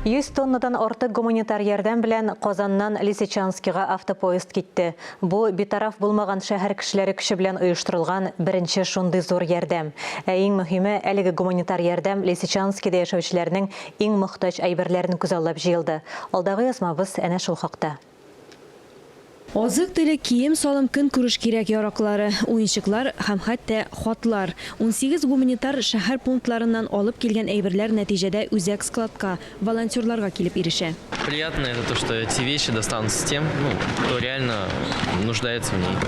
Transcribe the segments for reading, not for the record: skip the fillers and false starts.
100 тоннадан артык гуманитар ярдәм белән Казаннан Лисичанскига автопоезд китте. Бу битараф булмаган шәһәр кешеләре көче белән оештырылган беренче шундый зур ярдәм. Иң мөһиме, әлеге гуманитар ярдәм Лисичанскида яшәүчеләрнең иң мохтаҗ әйберләрен күзаллап җыелды. Алдагы язмабыз әнә шул хакта. Азык-төлек, кием, салым, көн күреш кирәк яраклары, уенчыклар һәм хәтта хатлар. 18 гуманитар шәһәр пунктларыннан алып килгән әйберләр нәтиҗәдә үзәк складка волонтерларга килеп ирешә. Приятно это то, что эти вещи достанутся тем, кто реально нуждается в ней.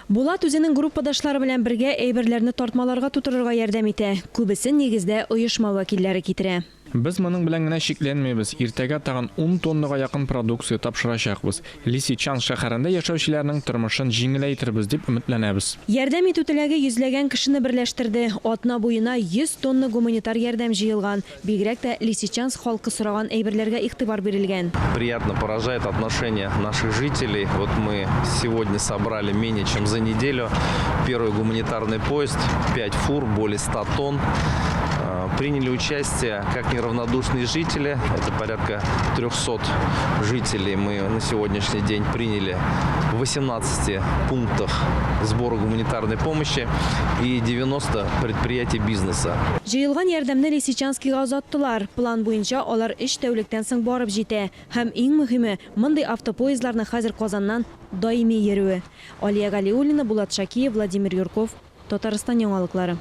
Булат үзенең группадашлары белән бергә әйберләрне тартмаларга тутырырга ярдәм итә. Күбесен нигездә оешма вәкилләре китерә. Без моның белән генә шикләнмәйбез. Иртәгә тагын 10 тоннага якын продукция тапшырачакбыз. Лисичан шәһәрендә яшәүчеләрнең тормышын җиңеләйтербез дип өметләнәбез. Ярдәм итү теләге йөзләгән кешене берләштерде. Атна буена 100 тонна гуманитар ярдәм җыелган. Бигрәк тә Лисичанс халкы сораган әйберләргә игътибар бирелгән. Приятно поражает отношение наших жителей. Вот мы сегодня собрали менее чем за неделю первый гуманитарный поезд, 5 фур, более 100 тонн. Приняли участие как неравнодушные жители, это порядка 300 жителей мы на сегодняшний день приняли в 18 пунктах сбора гуманитарной помощи и 90 предприятий бизнеса. Җыелган ярдәмне Лисичанскига озаттылар. План буенча алар 3 тәүлектән соң барып җитә. Һәм иң мөһиме, мондый автопоездларны хәзер Казаннан даими йөрүе. Алия Галиуллина, Булат Шакиев, Владимир Юрков, Татарстан яңалыклары.